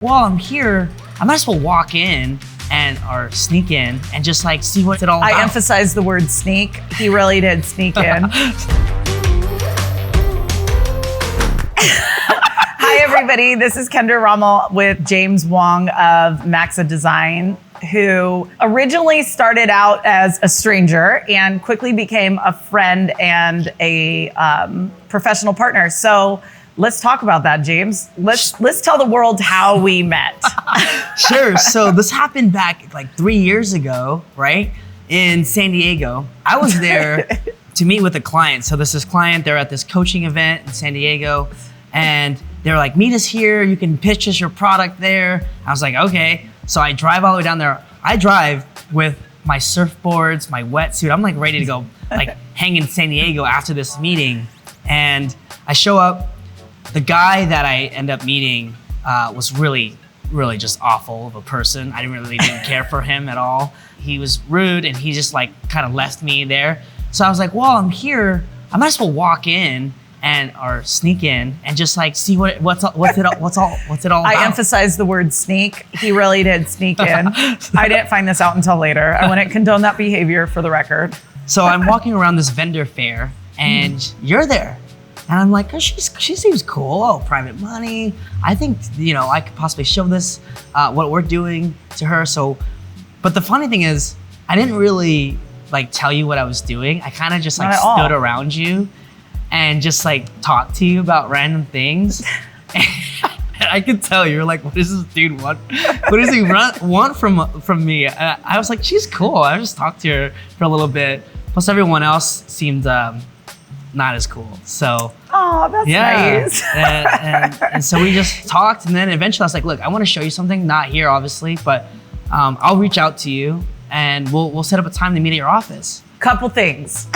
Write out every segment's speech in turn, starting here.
While I'm here, I might as well walk in or sneak in and just like see what it's all about. I emphasize the word sneak. He really did sneak in. Hi, everybody. This is Kendra Rommel with James Wong of MAXA Design, who originally started out as a stranger and quickly became a friend and a professional partner. So let's talk about that, James. Let's tell the world how we met. Sure. So this happened back like 3 years ago, right? In San Diego. I was there to meet with a client. So this client, they're at this coaching event in San Diego, and they're like, meet us here. You can pitch us your product there. I was like, okay. So I drive all the way down there. I drive with my surfboards, my wetsuit. I'm like ready to go like hang in San Diego after this meeting. And I show up. The guy that I end up meeting was really just awful of a person. I didn't care for him at all. He was rude and he just like kind of left me there. So I was like, well, I'm here. I might as well walk in or sneak in and just like see what's it all about. I emphasize the word sneak. He really did sneak in. I didn't find this out until later. I wouldn't condone that behavior, for the record. So I'm walking around this vendor fair and you're there. And I'm like, oh, she seems cool. Oh, private money. I think, I could possibly show this, what we're doing to her. So, but the funny thing is, I didn't really like tell you what I was doing. I kind of just like stood around you and just like talked to you about random things. And I could tell you're like, what does this dude want? What does he want from me? I was like, she's cool. I just talked to her for a little bit. Plus everyone else seemed, not as cool. So that's nice. and so we just talked, and then eventually I was like, look, I want to show you something, not here obviously, but I'll reach out to you and we'll set up a time to meet at your office. Couple things.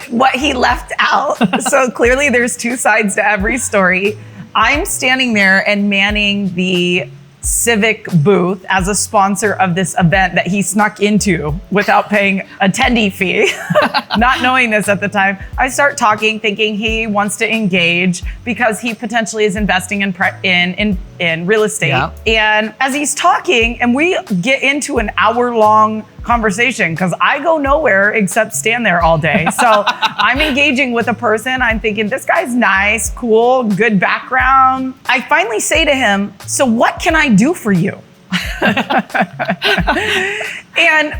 What he left out. So clearly there's two sides to every story. I'm standing there and manning the Civic booth as a sponsor of this event that he snuck into without paying attendee fee. Not knowing this at the time, I start talking, thinking he wants to engage because he potentially is investing in real estate. Yeah. And as he's talking, and we get into an hour-long conversation because I go nowhere except stand there all day. So I'm engaging with a person. I'm thinking, this guy's nice, cool, good background. I finally say to him, so what can I do for you? And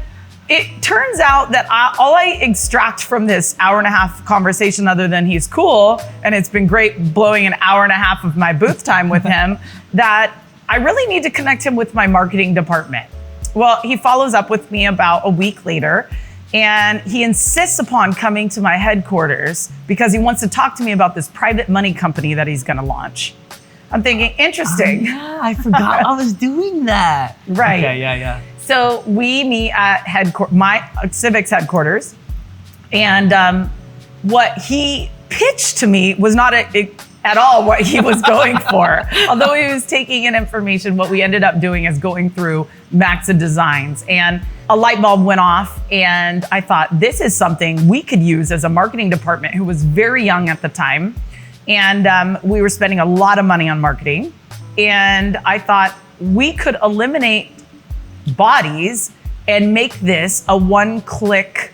it turns out that all I extract from this hour-and-a-half conversation, other than he's cool, and it's been great blowing an hour-and-a-half of my booth time with him, that I really need to connect him with my marketing department. Well, he follows up with me about a week later, and he insists upon coming to my headquarters because he wants to talk to me about this private money company that he's going to launch. I'm thinking, interesting. Oh, yeah, I forgot I was doing that. Right. Okay, yeah. So we meet at my Civic's headquarters, and what he pitched to me was not at all what he was going for. Although he was taking in information, what we ended up doing is going through MAXA Designs, and a light bulb went off, and I thought, this is something we could use as a marketing department who was very young at the time. And we were spending a lot of money on marketing. And I thought we could eliminate bodies and make this a one-click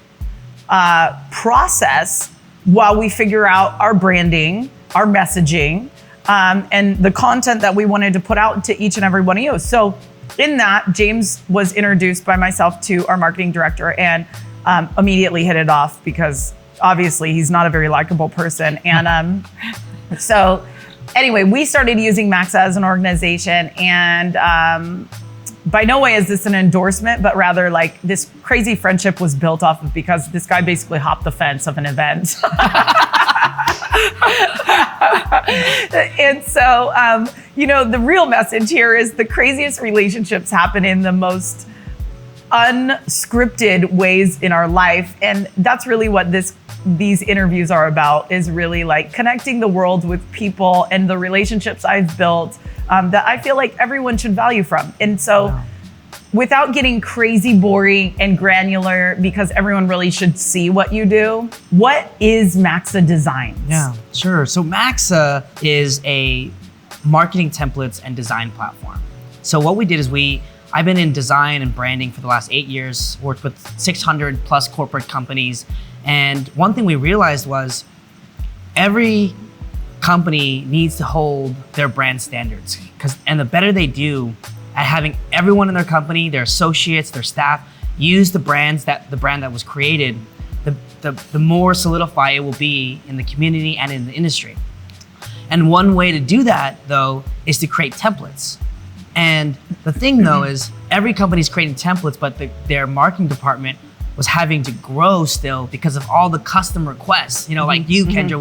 process while we figure out our branding, our messaging, and the content that we wanted to put out to each and every one of you. So in that, James was introduced by myself to our marketing director and immediately hit it off because obviously he's not a very likable person. And so anyway, we started using MAXA as an organization, and by no way is this an endorsement, but rather like this crazy friendship was built off of because this guy basically hopped the fence of an event. And so, the real message here is the craziest relationships happen in the most unscripted ways in our life. And that's really what these interviews are about, is really like connecting the world with people and the relationships I've built that I feel like everyone should value from. And so without getting crazy boring and granular, because everyone really should see what you do, what is MAXA Designs? Yeah, sure. So MAXA is a marketing templates and design platform. So what we did is I've been in design and branding for the last 8 years, worked with 600 plus corporate companies. And one thing we realized was every company needs to hold their brand standards, and the better they do at having everyone in their company, their associates, their staff, use the brand that was created, the more solidified it will be in the community and in the industry. And one way to do that, though, is to create templates. And the thing, though, is every company's creating templates, but their marketing department was having to grow still because of all the custom requests. Like you, Kendra,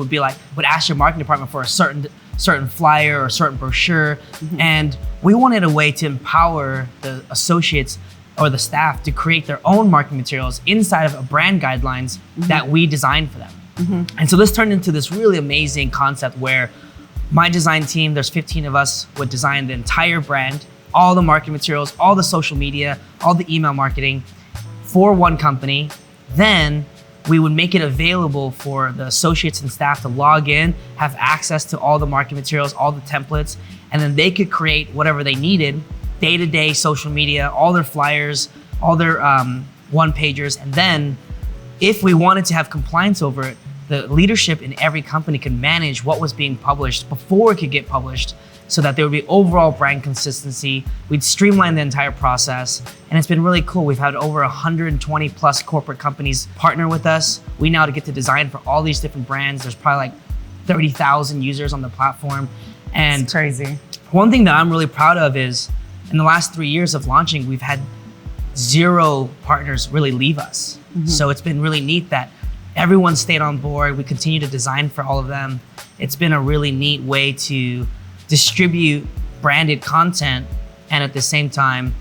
would ask your marketing department for a certain flyer or a certain brochure. And we wanted a way to empower the associates or the staff to create their own marketing materials inside of a brand guidelines that we designed for them. And so this turned into this really amazing concept where my design team, there's 15 of us, would design the entire brand, all the marketing materials, all the social media, all the email marketing for one company. Then we would make it available for the associates and staff to log in, have access to all the marketing materials, all the templates, and then they could create whatever they needed, day-to-day social media, all their flyers, all their one-pagers. And then if we wanted to have compliance over it, the leadership in every company could manage what was being published before it could get published, so that there would be overall brand consistency. We'd streamline the entire process, and it's been really cool. We've had over 120 plus corporate companies partner with us. We now get to design for all these different brands. There's probably like 30,000 users on the platform. And it's crazy. One thing that I'm really proud of is in the last 3 years of launching, we've had 0 partners really leave us. So it's been really neat that everyone stayed on board. We continue to design for all of them. It's been a really neat way to distribute branded content, and at the same time,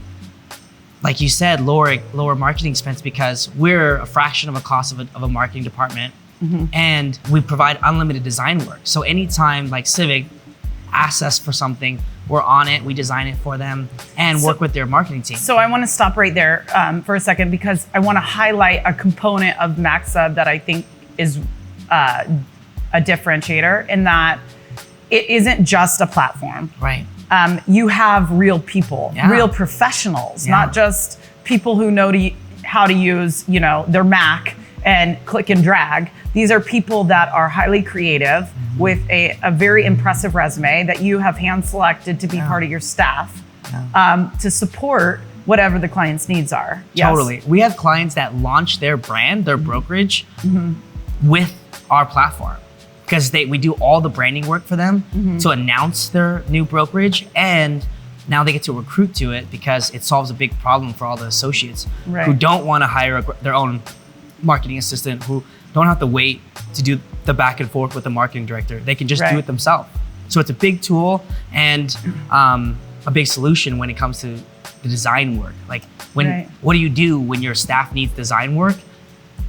like you said, lower marketing expense, because we're a fraction of a cost of a marketing department. And we provide unlimited design work. So anytime like Civic asks us for something, we're on it, we design it for them and work with their marketing team. So I want to stop right there for a second, because I want to highlight a component of MAXA that I think is a differentiator, in that it isn't just a platform. Right. You have real people, real professionals, not just people who know how to use, their Mac and click and drag. These are people that are highly creative with a very impressive resume that you have hand selected to be part of your staff to support whatever the client's needs are. Totally. We have clients that launch their brand, their brokerage with our platform, because we do all the branding work for them to announce their new brokerage, and now they get to recruit to it because it solves a big problem for all the associates who don't want to hire their own marketing assistant, who don't have to wait to do the back and forth with the marketing director. They can just do it themselves. So it's a big tool and a big solution when it comes to the design work. Like what do you do when your staff needs design work?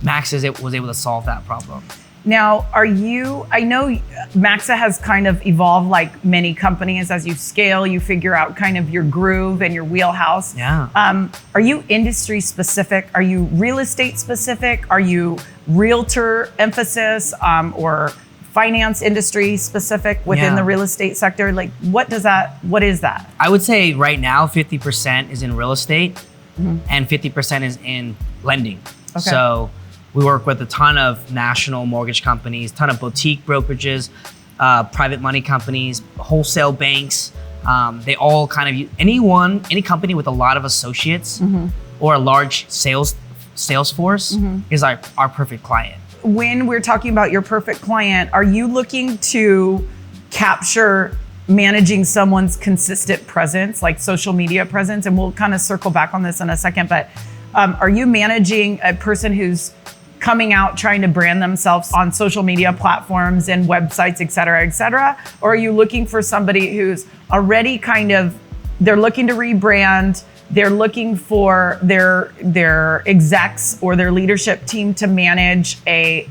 MAXA was able to solve that problem. Now, I know MAXA has kind of evolved like many companies. As you scale, you figure out kind of your groove and your wheelhouse. Are you industry specific? Are you real estate specific? Are you realtor emphasis or finance industry specific within the real estate sector? Like what is that? I would say right now 50% is in real estate and 50% is in lending. So we work with a ton of national mortgage companies, ton of boutique brokerages, private money companies, wholesale banks. They all kind of any company with a lot of associates or a large sales force is our perfect client. When we're talking about your perfect client, are you looking to capture managing someone's consistent presence, like social media presence? And we'll kind of circle back on this in a second, but are you managing a person who's coming out trying to brand themselves on social media platforms and websites, et cetera, or are you looking for somebody who's already they're looking to rebrand, they're looking for their execs or their leadership team to manage a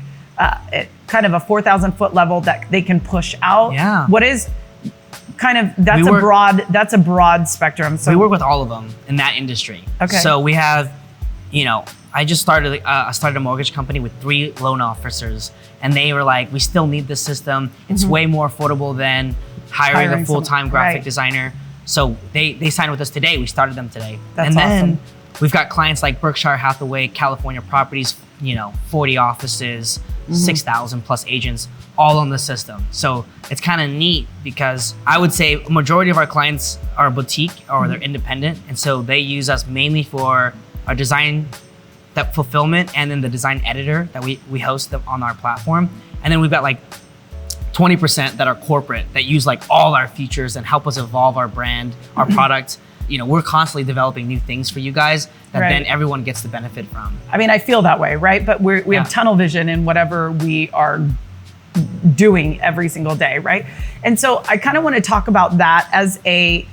kind of a 4,000 foot level that they can push out? What is that's a broad spectrum. So we work with all of them in that industry. So we have, I just started a mortgage company with 3 loan officers, and they were like, we still need this system. It's way more affordable than hiring a full-time graphic designer. So they signed with us today. We started them today. That's and then awesome. We've got clients like Berkshire Hathaway, California Properties, 40 offices, 6,000 plus agents, all on the system. So it's kind of neat because I would say a majority of our clients are boutique or they're independent. And so they use us mainly for our design, that fulfillment, and then the design editor that we host them on our platform. And then we've got like 20% that are corporate that use like all our features and help us evolve our brand, our product. We're constantly developing new things for you guys that then everyone gets the benefit from. I mean, I feel that way, right? But we have tunnel vision in whatever we are doing every single day, right? And so I kind of want to talk about that as a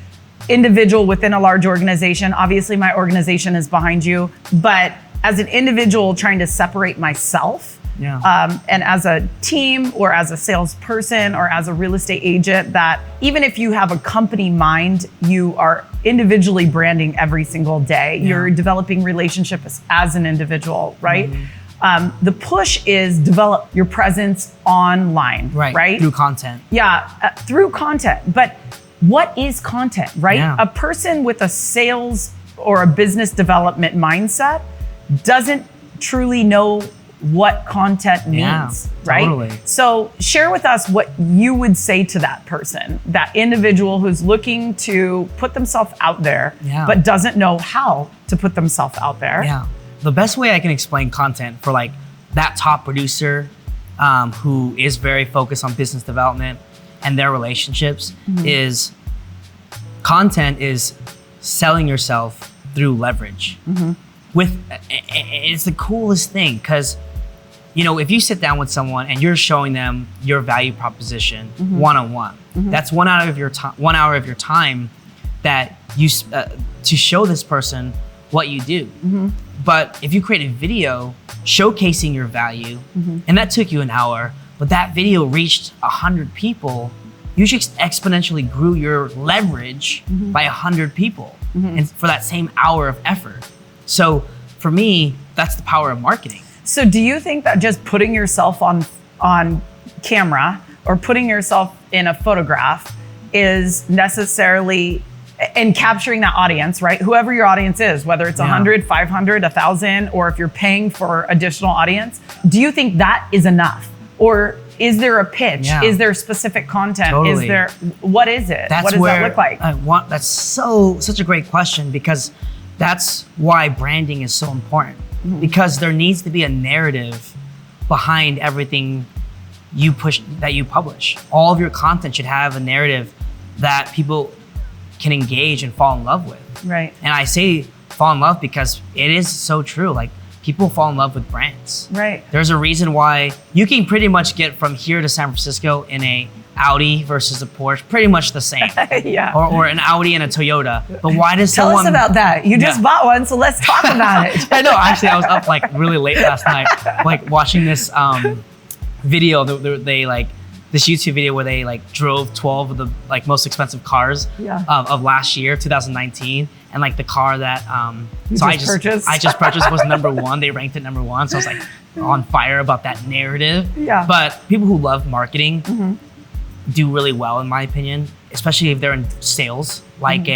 individual within a large organization. Obviously, my organization is behind you, but as an individual trying to separate myself, and as a team or as a salesperson or as a real estate agent, that even if you have a company mind, you are individually branding every single day. You're developing relationships as an individual, right? The push is develop your presence online, right? Through content. Through content. But what is content, right? Yeah. A person with a sales or a business development mindset doesn't truly know what content means, right? Totally. So share with us what you would say to that person, that individual who's looking to put themselves out there, but doesn't know how to put themselves out there. Yeah. The best way I can explain content for like that top producer who is very focused on business development and their relationships is content is selling yourself through leverage. It's the coolest thing because if you sit down with someone and you're showing them your value proposition one-on-one, that's 1 hour of your time, 1 hour of your time that you to show this person what you do. But if you create a video showcasing your value, and that took you an hour, but that video reached 100 people, you just exponentially grew your leverage by 100 people, and for that same hour of effort. So for me, that's the power of marketing. So do you think that just putting yourself on camera or putting yourself in a photograph is necessarily, and capturing that audience, right? Whoever your audience is, whether it's 100, 500, 1,000, or if you're paying for additional audience, do you think that is enough? Or is there a pitch? Is there specific content? Totally. What is it? What does that look like? That's such a great question because that's why branding is so important. Because there needs to be a narrative behind everything you publish. All of your content should have a narrative that people can engage and fall in love with. Right. And I say fall in love because it is so true. Like people fall in love with brands. Right. There's a reason why you can pretty much get from here to San Francisco in a Audi versus a Porsche, pretty much the same. Or an Audi and a Toyota. But why does Tell us about that. You just bought one, so let's talk about it. I know, actually I was up like really late last night, like watching this video, this YouTube video where they like drove 12 of the like most expensive cars of last year, 2019. And like the car that I just purchased was #1. They ranked it #1. So I was like on fire about that narrative. But people who love marketing do really well, in my opinion, especially if they're in sales, like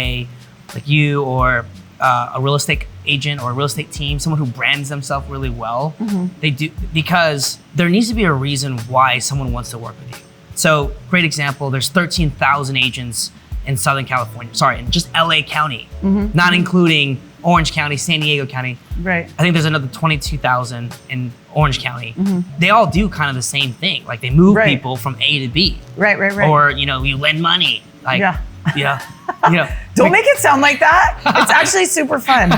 you or a real estate agent or a real estate team, someone who brands themselves really well. They do, because there needs to be a reason why someone wants to work with you. So great example, there's 13,000 agents in Southern California, in just LA County, not including Orange County, San Diego County. Right. I think there's another 22,000 in Orange County. They all do kind of the same thing. Like they move people from A to B. Right. Or, you lend money. Like, Don't make it sound like that. It's actually super fun.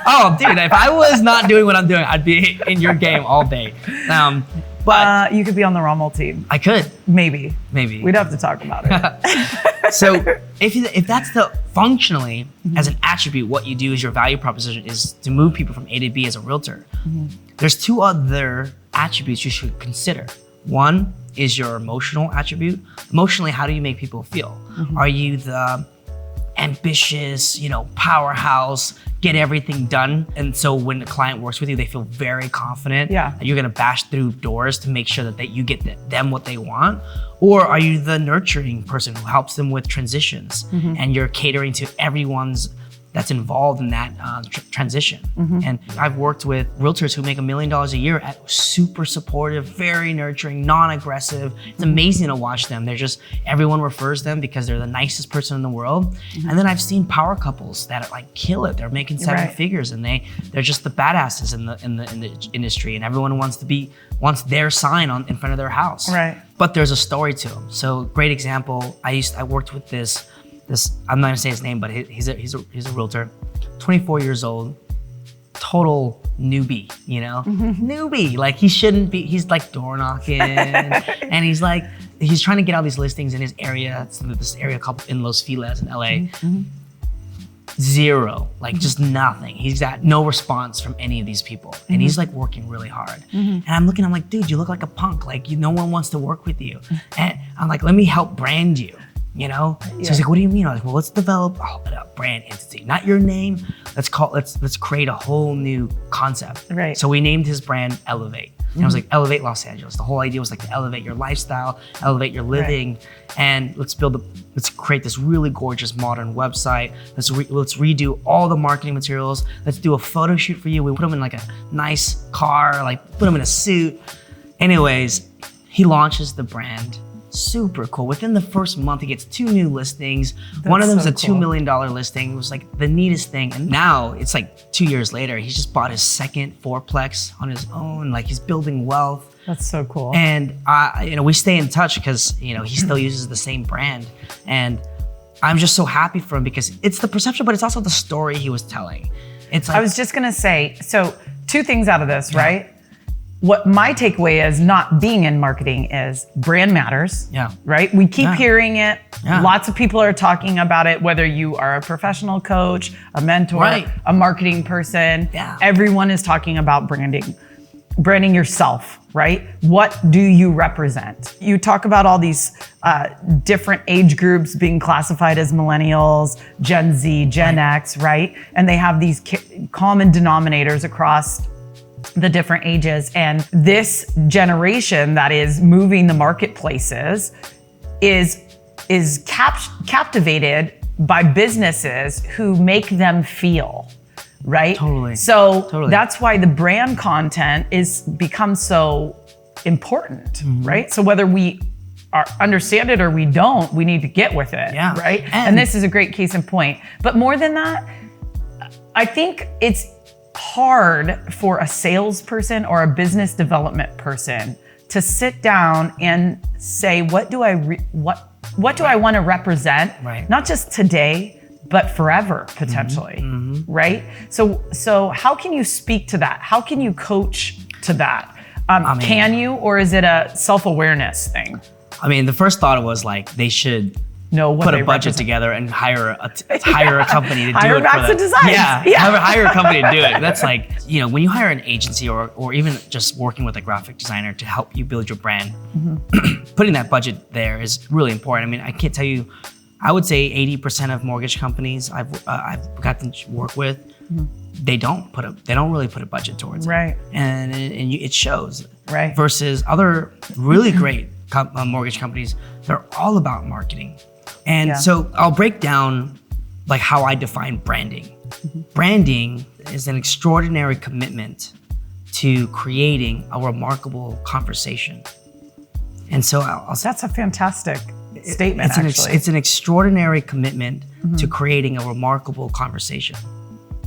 Oh, dude, if I was not doing what I'm doing, I'd be in your game all day. But you could be on the Rommel team. I could. Maybe. We'd have to talk about it. So if that's the functionally as an attribute, what you do is your value proposition is to move people from A to B as a realtor. There's 2 other attributes you should consider. One is your emotional attribute. Emotionally, how do you make people feel? Are you the ambitious, powerhouse, get everything done. And so when the client works with you, they feel very confident that you're gonna bash through doors to make sure that you get them what they want? Or are you the nurturing person who helps them with transitions and you're catering to everyone's that's involved in that transition? And I've worked with realtors who make $1 million a year at super supportive, very nurturing, non-aggressive. It's amazing to watch them. Everyone refers them because they're the nicest person in the world. And then I've seen power couples that like kill it. They're making seven figures and they're just the badasses in the industry, and everyone wants their sign in front of their house. But there's a story to them. So great example, I worked with this, I'm not gonna say his name, but he's a realtor, 24 years old, total newbie, newbie. Like he shouldn't be. He's like door knocking, and he's trying to get all these listings in his area. It's this area called in Los Feliz in LA. Zero, like just nothing. He's got no response from any of these people, and he's like working really hard. And I'm like, dude, you look like a punk. Like no one wants to work with you. And I'm like, let me help brand you. So he's like, what do you mean? I was like, well, let's develop a brand entity, not your name. Let's create a whole new concept. So we named his brand Elevate. And I was like, Elevate Los Angeles. The whole idea was like to elevate your lifestyle, elevate your living, and let's create this really gorgeous modern website. Let's redo all the marketing materials. Let's do a photo shoot for you. We put him in like a nice car, like put him in a suit. Anyways, he launches the brand. Super cool. Within the first month, he gets 2 new listings. One of them's a $2 million listing. It was like the neatest thing. And now it's like 2 years later, he's just bought his second fourplex on his own. Like he's building wealth. That's so cool. And we stay in touch because he still uses the same brand. And I'm just so happy for him because it's the perception, but it's also the story he was telling. It's like, I was just gonna say, so 2 things out of this, right? What my takeaway is not being in marketing is brand matters, right? We keep hearing it. Lots of people are talking about it, whether you are a professional coach, a mentor, a marketing person. Everyone is talking about branding yourself, right? What do you represent? You talk about all these different age groups being classified as millennials, Gen Z, Gen X, right? And they have these common denominators across the different ages. And this generation that is moving the marketplaces is captivated by businesses who make them feel, right? Totally. So that's why the brand content becomes so important, right? So whether we understand it or we don't, we need to get with it, right? And this is a great case in point. But more than that, I think it's hard for a salesperson or a business development person to sit down and say, what do I want to represent? Not just today, but forever potentially, right? So how can you speak to that? How can you coach to that? Can you, or is it a self-awareness thing? I mean, the first thought was like they should put a budget together and hire a company to do it. MAXA Designs. Hire a company to do it. That's like, when you hire an agency or even just working with a graphic designer to help you build your brand, putting that budget there is really important. I mean, I can't tell you, I would say 80% of mortgage companies I've gotten to work with, they don't really put a budget towards it. And it shows. Versus other really great mortgage companies, they're all about marketing. And so I'll break down like how I define branding. Branding is an extraordinary commitment to creating a remarkable conversation. And so that's a fantastic statement, actually. It's an extraordinary commitment to creating a remarkable conversation.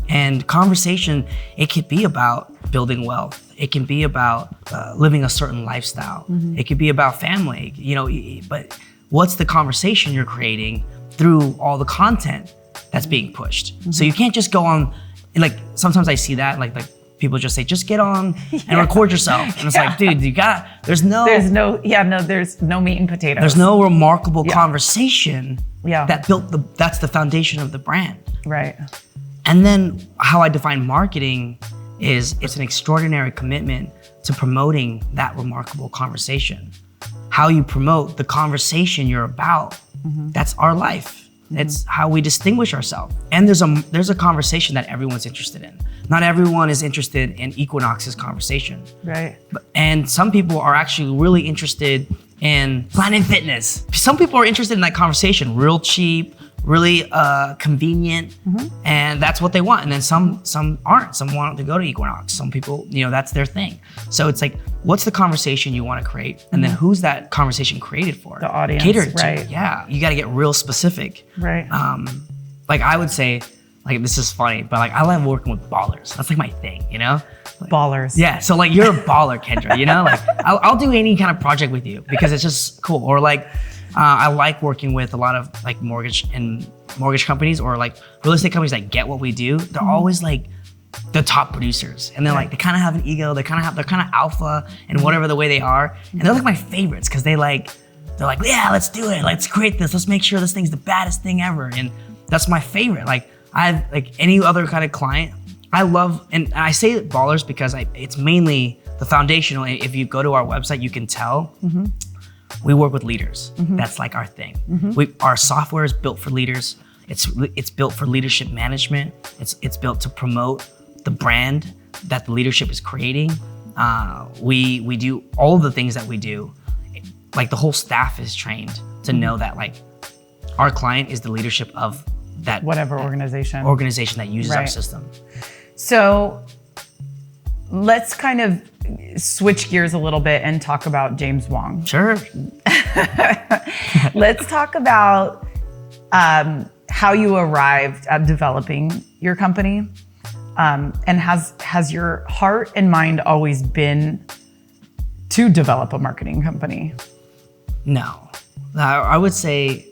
And conversation, it could be about building wealth. It can be about living a certain lifestyle. It could be about family, but what's the conversation you're creating through all the content that's being pushed? So you can't just go on, like sometimes I see that, like people just say, just get on and record yourself. And it's like, dude, there's no meat and potatoes. There's no remarkable conversation that's the foundation of the brand. And then how I define marketing is it's an extraordinary commitment to promoting that remarkable conversation. How you promote the conversation you're about, that's our life. It's how we distinguish ourselves. And there's a conversation that everyone's interested in. Not everyone is interested in Equinox's conversation. Right. And some people are actually really interested in Planet Fitness. Some people are interested in that conversation, real cheap, really convenient, and that's what they want. And then some aren't. Some want to go to Equinox. Some people, that's their thing. So it's like, what's the conversation you want to create, and then who's that conversation created for? The audience, catered to. right? Yeah, you got to get real specific. Right. Like I would say, like this is funny, but like I love working with ballers. That's like my thing, Ballers. Yeah, so like you're a baller, Kendra, Like I'll do any kind of project with you because it's just cool. Or like I like working with a lot of like mortgage companies or like real estate companies that get what we do. They're always like the top producers, and they're like they kind of have an ego. They're kind of alpha and whatever the way they are, and they're like my favorites because they're like yeah, let's do it. Let's create this. Let's make sure this thing's the baddest thing ever, and that's my favorite. Like I've like any other kind of client. I love, and I say ballers because it's mainly the foundational. If you go to our website, you can tell we work with leaders. That's like our thing. Our software is built for leaders. It's built for leadership management. It's built to promote the brand that the leadership is creating. We do all of the things that we do. Like the whole staff is trained to know that like our client is the leadership of that whatever organization that uses our system. So let's kind of switch gears a little bit and talk about James Wong. Sure. Let's talk about how you arrived at developing your company. And has your heart and mind always been to develop a marketing company? No. I would say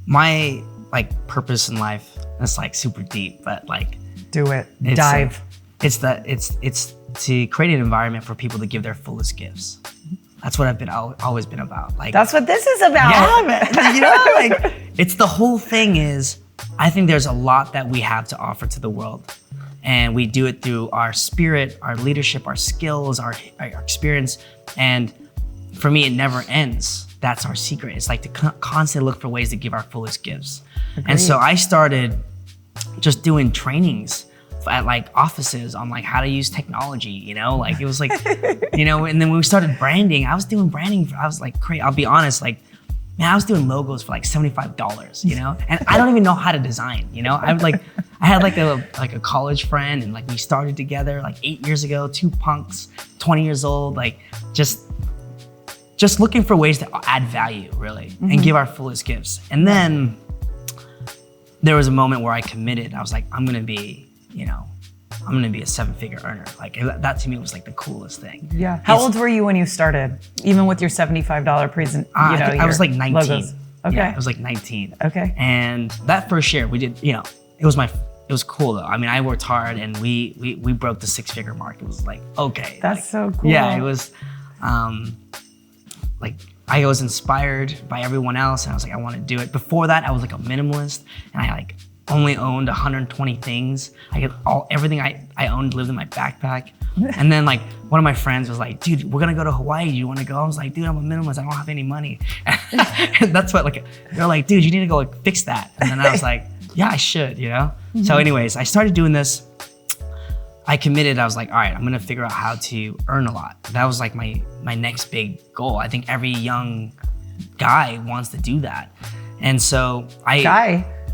my like purpose in life, that's like super deep, but like do it. Dive. It's to create an environment for people to give their fullest gifts. That's what I've always been about. Like that's what this is about. Yeah, like it's the whole thing is, I think there's a lot that we have to offer to the world. And we do it through our spirit, our leadership, our skills, our experience. And for me, it never ends. That's our secret. It's like to constantly look for ways to give our fullest gifts. Agreed. And so I started just doing trainings at like offices on like how to use technology, like it was like, and then when we started branding, I was doing branding. I was like, crazy. I'll be honest, like, man, I was doing logos for like $75, and I don't even know how to design, I had like a college friend, and like we started together like 8 years ago, two punks, 20 years old, like just looking for ways to add value really and give our fullest gifts. And then there was a moment where I committed. I was like, I'm gonna be a 7-figure earner. Like that to me was like the coolest thing. Yeah. How old were you when you started? Even with your $75 present, I was like 19. Logos. Okay. Yeah, I was like 19. Okay. And that first year we did, it was cool though. I mean, I worked hard and we broke the 6-figure mark. It was like, okay. That's so cool. Yeah, it was like I was inspired by everyone else and I was like, I want to do it. Before that, I was like a minimalist and I like only owned 120 things. Everything I owned lived in my backpack. And then like one of my friends was like, dude, we're gonna go to Hawaii. Do you wanna go? I was like, dude, I'm a minimalist. I don't have any money. And that's what they're like, dude, you need to go like fix that. And then I was like, yeah, I should, So anyways, I started doing this. I committed, I was like, all right, I'm gonna figure out how to earn a lot. That was like my next big goal. I think every young guy wants to do that. And so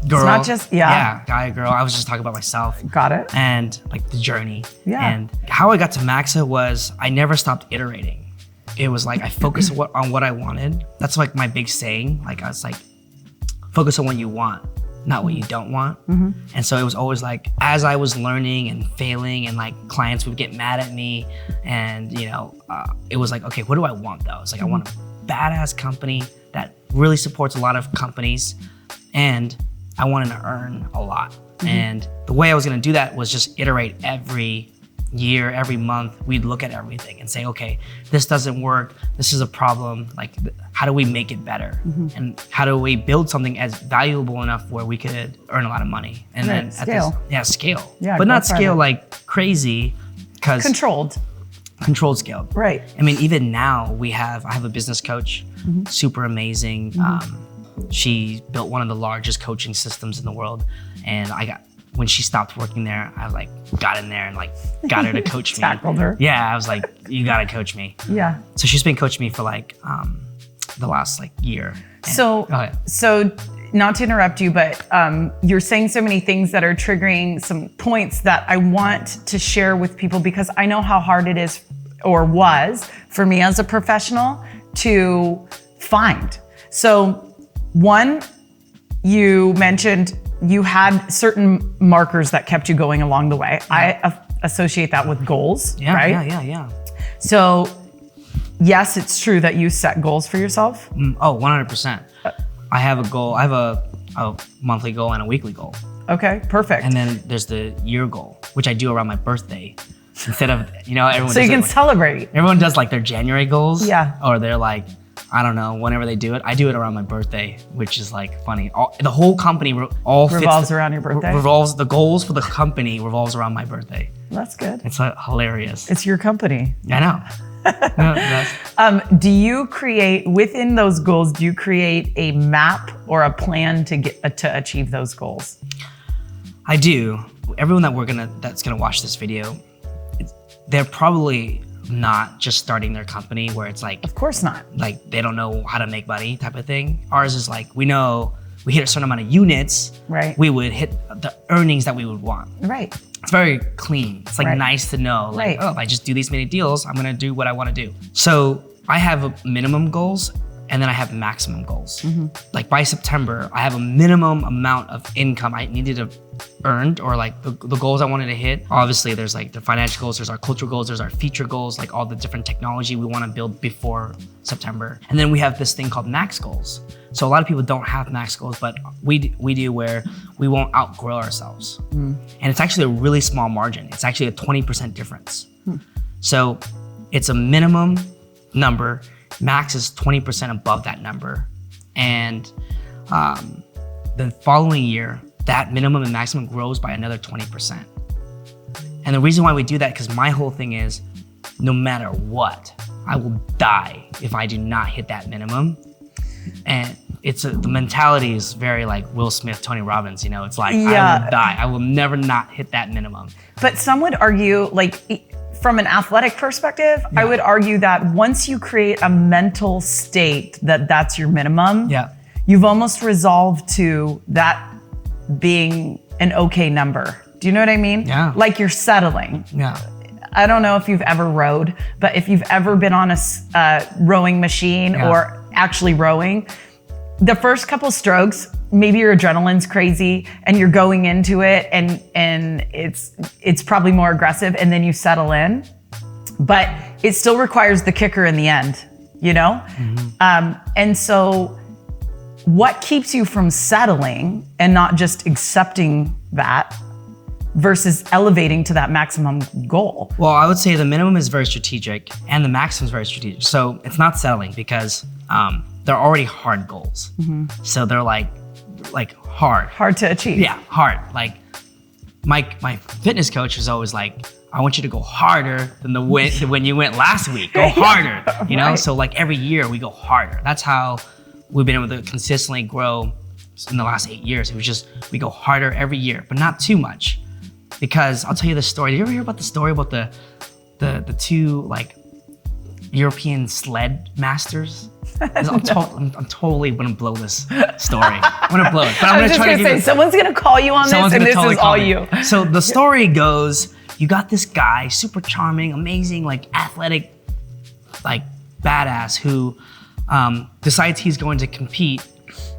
Girl. It's not just, guy, girl. I was just talking about myself. Got it. And like the journey. Yeah. And how I got to MAXA was I never stopped iterating. It was like I focused on what I wanted. That's like my big saying. Like I was like, focus on what you want, not what you don't want. And so it was always like, as I was learning and failing and like clients would get mad at me and it was like, okay, what do I want though? It's like, I want a badass company that really supports a lot of companies and I wanted to earn a lot. And the way I was gonna do that was just iterate every year, every month. We'd look at everything and say, okay, this doesn't work. This is a problem. Like, how do we make it better? And how do we build something as valuable enough where we could earn a lot of money? And then scale. Scale. Yeah, but not scale like crazy, because controlled scale. Right. I mean, even now I have a business coach, super amazing. She built one of the largest coaching systems in the world. And when she stopped working there, I like got in there and like got her to coach me. Tackled her. Yeah, I was like, you gotta coach me. Yeah. So she's been coaching me for like the last like year. So not to interrupt you, but you're saying so many things that are triggering some points that I want to share with people, because I know how hard it is, or was, for me as a professional to find. So one, you mentioned you had certain markers that kept you going along the way. Yeah. I associate that with goals, right? Yeah. So yes, it's true that you set goals for yourself. 100%. I have a goal. I have a monthly goal and a weekly goal. Okay, perfect. And then there's the year goal, which I do around my birthday. Instead of, everyone so you can celebrate. Everyone does like their January goals. Yeah. Or they're like, I don't know, whenever they do it. I do it around my birthday, which is like funny. The whole company revolves around your birthday? The goals for the company revolves around my birthday. That's good. It's hilarious. It's your company. I know. Do you create, within those goals, do you create a map or a plan to achieve those goals? I do. Everyone that's gonna watch this video, they're probably not just starting their company where it's like, of course not. Like they don't know how to make money type of thing. Ours is like, we know we hit a certain amount of units, right? We would hit the earnings that we would want. Right. It's very clean. It's like nice to know, like, oh, if I just do these many deals, I'm gonna do what I wanna do. So I have minimum goals and then I have maximum goals. Mm-hmm. Like by September, I have a minimum amount of income I needed to earn, or like the goals I wanted to hit. Obviously there's like the financial goals, there's our cultural goals, there's our feature goals, like all the different technology we wanna build before September. And then we have this thing called max goals. So a lot of people don't have max goals, but we do, where we won't outgrow ourselves. Mm. And it's actually a really small margin. It's actually a 20% difference. Mm. So it's a minimum number, max is 20% above that number. And the following year, that minimum and maximum grows by another 20%. And the reason why we do that, because my whole thing is, no matter what, I will die if I do not hit that minimum. And the mentality is very like Will Smith, Tony Robbins, it's like, I will die. I will never not hit that minimum. But some would argue, like, from an athletic perspective, I would argue that once you create a mental state that that's your minimum, you've almost resolved to that being an okay number. Do you know what I mean? Yeah. Like you're settling. Yeah. I don't know if you've ever rowed, but if you've ever been on a rowing machine or actually rowing, the first couple strokes, maybe your adrenaline's crazy and you're going into it and it's probably more aggressive, and then you settle in, but it still requires the kicker in the end, Mm-hmm. And so what keeps you from settling and not just accepting that versus elevating to that maximum goal? Well, I would say the minimum is very strategic and the maximum is very strategic. So it's not settling because they're already hard goals. Mm-hmm. So they're like hard. Hard to achieve. Yeah, hard. Like my fitness coach was always like, I want you to go harder than when you went last week. Go harder, Right. So like every year we go harder. That's how we've been able to consistently grow in the last 8 years. It was just, we go harder every year, but not too much. Because I'll tell you this story. Did you ever hear about the story about the two like European sled masters? I'm totally gonna blow this story. I'm gonna blow it. But I'm just gonna say, someone's gonna call you on this, and this is all you. So the story goes, you got this guy, super charming, amazing, like athletic, like badass, who decides he's going to compete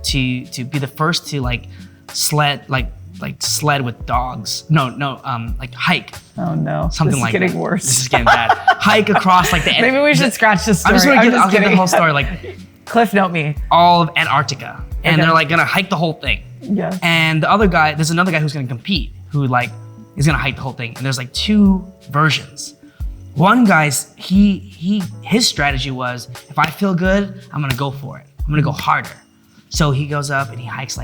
to be the first to like sled with dogs. Like hike. Oh no. Something like that. This is getting worse. This is getting bad. Hike across like the Maybe we should scratch this story. I'll give the whole story, like Cliff note me. all of Antarctica. And they're like gonna hike the whole thing. Yeah. And there's another guy who's gonna compete, who like is gonna hike the whole thing. And there's like two versions. One guy's, his strategy was, if I feel good, I'm gonna go for it. I'm gonna go harder. So he goes up and he hikes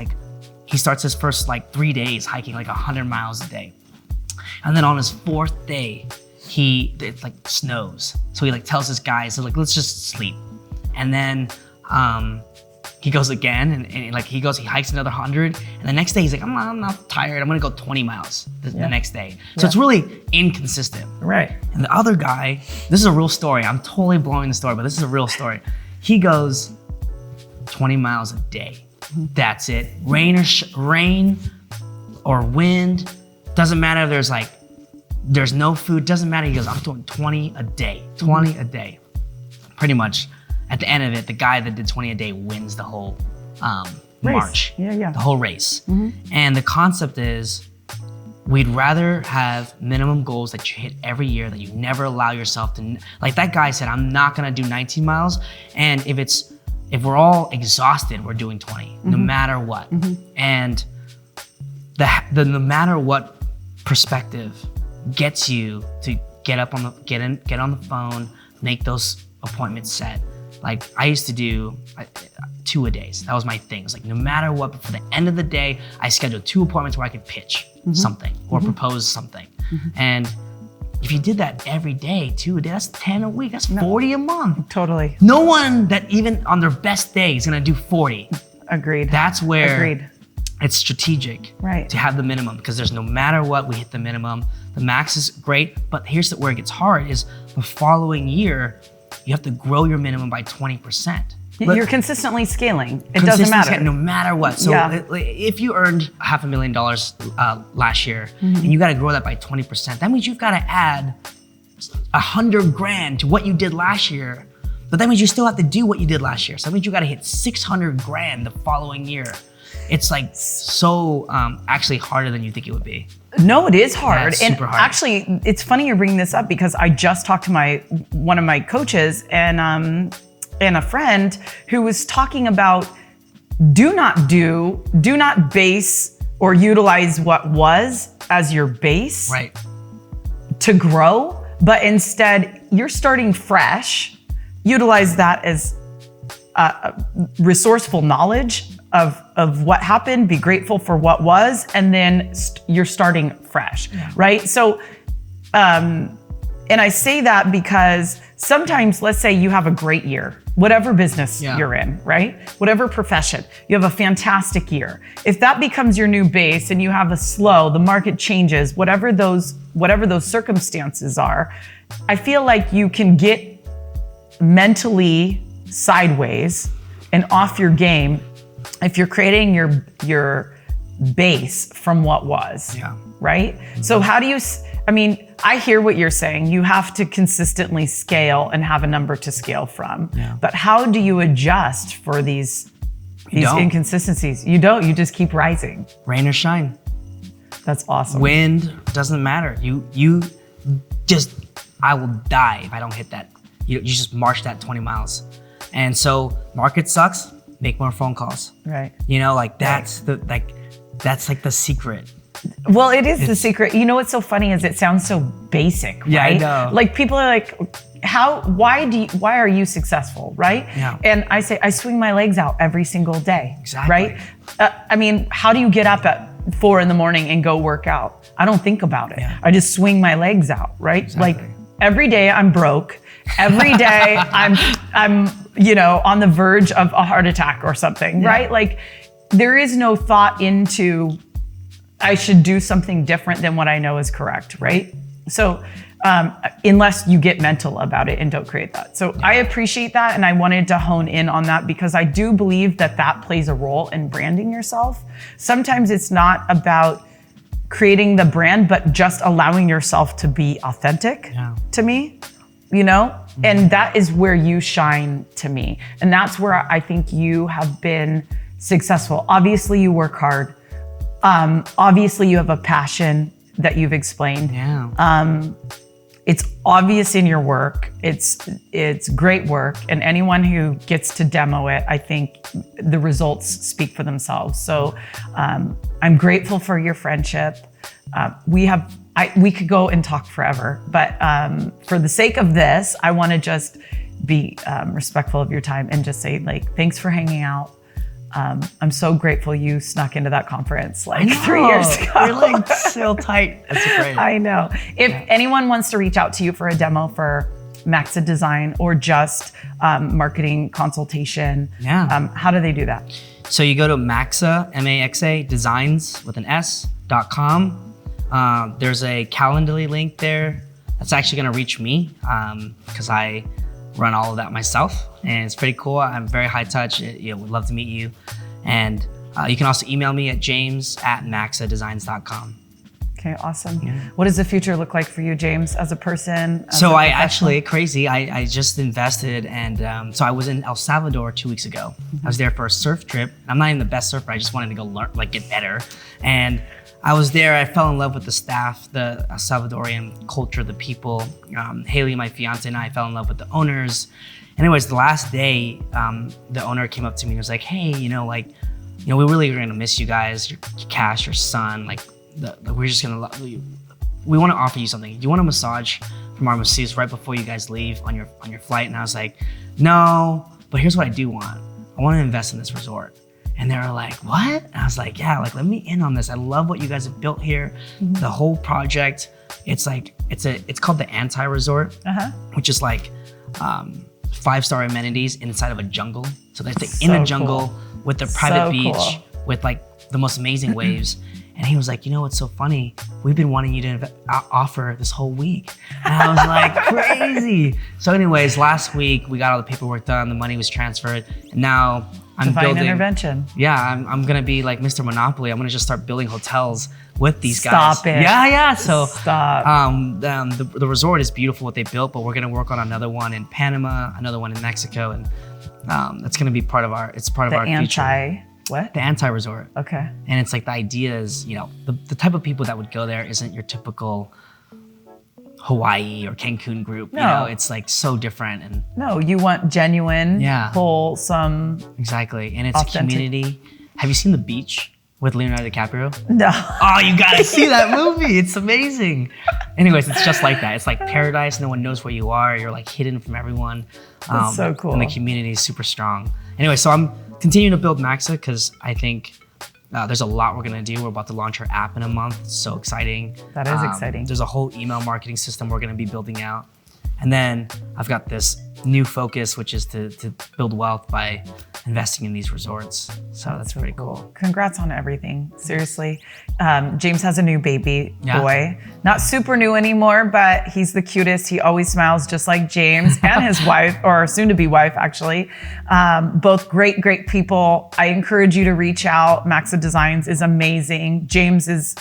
he starts his first 3 days hiking 100 miles a day. And then on his 4th day, it snows. So he tells his guys, let's just sleep. And then He goes again, and like he hikes another 100, and the next day he's like, I'm not tired. I'm gonna go 20 miles the next day. So it's really inconsistent. Right. And the other guy, this is a real story. I'm totally blowing the story, but this is a real story. He goes 20 miles a day. That's it. Rain or wind, doesn't matter if there's no food, doesn't matter. He goes, I'm doing 20 a day, 20 a day. Pretty much. At the end of it, the guy that did 20 a day wins the whole march, the whole race. And the concept is, we'd rather have minimum goals that you hit every year, that you never allow yourself to, like that guy said, I'm not gonna do 19 miles. And if we're all exhausted, we're doing 20, no matter what. And the no matter what perspective gets you to get on the phone, make those appointments set. Like I used to do 2 a days. That was my thing. It's like no matter what, but for the end of the day, I scheduled 2 appointments where I could pitch something or propose something. And if you did that every day, 2 a day, that's 10 a week. That's 40 a month. Totally. No one that even on their best day is gonna do 40. Agreed. That's where it's strategic to have the minimum, because there's no matter what, we hit the minimum. The max is great, but here's where it gets hard is the following year, you have to grow your minimum by 20%. You're consistently scaling. It doesn't matter. No matter what. So if you earned $500,000 last year and you got to grow that by 20%, that means you've got to add $100,000 to what you did last year. But that means you still have to do what you did last year. So that means you got to hit $600,000 the following year. It's like so actually harder than you think it would be. No, it is hard. Yeah, it's super hard. Actually, it's funny you're bringing this up because I just talked to one of my coaches and a friend who was talking about do not base or utilize what was as your base to grow, but instead you're starting fresh. Utilize that as resourceful knowledge of what happened, be grateful for what was, and then you're starting fresh, right? So, and I say that because sometimes, let's say you have a great year, whatever business you're in, right? Whatever profession, you have a fantastic year. If that becomes your new base and you have the market changes, whatever those circumstances are, I feel like you can get mentally sideways and off your game if you're creating your base from what was, right? So how do you, I hear what you're saying. You have to consistently scale and have a number to scale from. But how do you adjust for these inconsistencies? You don't, you just keep rising. Rain or shine. That's awesome. Wind, doesn't matter. I will die if I don't hit that. You just march that 20 miles. And so market sucks, make more phone calls. Right. That's like the secret. Well, it's the secret. You know what's so funny is it sounds so basic, right? Yeah, I know. Like people are like, why are you successful, right? Yeah. And I say, I swing my legs out every single day, exactly. right? How do you get up at 4 a.m. and go work out? I don't think about it. Yeah. I just swing my legs out, right? Exactly. Like every day I'm broke. Every day I'm on the verge of a heart attack or something, right? Like there is no thought into I should do something different than what I know is correct, right? So unless you get mental about it and don't create that. So I appreciate that, and I wanted to hone in on that because I do believe that plays a role in branding yourself. Sometimes it's not about creating the brand, but just allowing yourself to be authentic to me, and that is where you shine to me. And that's where I think you have been successful. Obviously you work hard. Obviously you have a passion that you've explained. It's obvious in your work. It's great work. And anyone who gets to demo it, I think the results speak for themselves. So I'm grateful for your friendship. We could go and talk forever, but for the sake of this, I want to just be respectful of your time and just say thanks for hanging out. I'm so grateful you snuck into that conference 3 years ago. You're so tight. That's great. I know. If anyone wants to reach out to you for a demo for MAXA design or just marketing consultation, how do they do that? So you go to MAXA, M-A-X-A, designs with an S.com. There's a Calendly link there that's actually gonna reach me because I run all of that myself, and it's pretty cool. I'm very high touch. Would love to meet you. And you can also email me at james@maxadesigns.com. Okay, awesome. Yeah. What does the future look like for you, James, as a person? So I actually, crazy, I just invested, and so I was in El Salvador 2 weeks ago. I was there for a surf trip. I'm not even the best surfer, I just wanted to go learn, like get better. And I was there, I fell in love with the staff, the Salvadorian culture, the people. Haley, my fiance, and I fell in love with the owners. Anyways, the last day, the owner came up to me and was like, hey, we really are gonna miss you guys, your Cash, your son, we're just gonna, we wanna offer you something. Do you want a massage from our masseuse right before you guys leave on your flight? And I was like, no, but here's what I do want. I wanna invest in this resort. And they were like, what? And I was like, yeah, let me in on this. I love what you guys have built here. Mm-hmm. The whole project, it's called the Anti-Resort, which is 5-star amenities inside of a jungle. So they're in a jungle with a private beach with the most amazing waves. And he was like, what's so funny? We've been wanting you to offer this whole week. And I was like, crazy. So anyways, last week we got all the paperwork done, the money was transferred, and now I'm Divine intervention. Yeah, I'm gonna be like Mr. Monopoly. I'm gonna just start building hotels with these guys. Stop it. Yeah. So stop. The resort is beautiful what they built, but we're gonna work on another one in Panama, another one in Mexico, and that's gonna be part of our future. What? The Anti-Resort. Okay. And it's the idea is, the type of people that would go there isn't your typical Hawaii or Cancun group. No. It's so different. And no, you want genuine, wholesome. Exactly. And it's authentic. A community. Have you seen The Beach with Leonardo DiCaprio? No. Oh, you gotta see that movie. It's amazing. Anyways, it's just like that. It's like paradise. No one knows where you are. You're hidden from everyone. That's so cool. And the community is super strong. Anyway, so I'm continuing to build MAXA because I think there's a lot we're gonna do. We're about to launch our app in a month. It's so exciting. That is exciting. There's a whole email marketing system we're gonna be building out. And then I've got this new focus, which is to build wealth by investing in these resorts. So that's pretty cool. Congrats on everything, seriously. James has a new baby boy. Not super new anymore, but he's the cutest. He always smiles just like James and his wife, or soon to be wife actually. Both great people. I encourage you to reach out. MAXA Designs is amazing. James is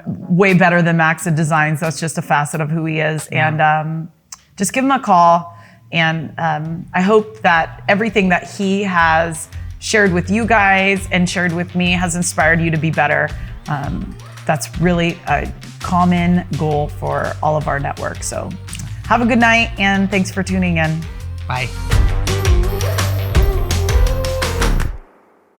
way better than MAXA Designs. That's just a facet of who he is. And just give him a call. And I hope that everything that he has shared with you guys and shared with me has inspired you to be better. That's really a common goal for all of our network. So have a good night and thanks for tuning in. Bye.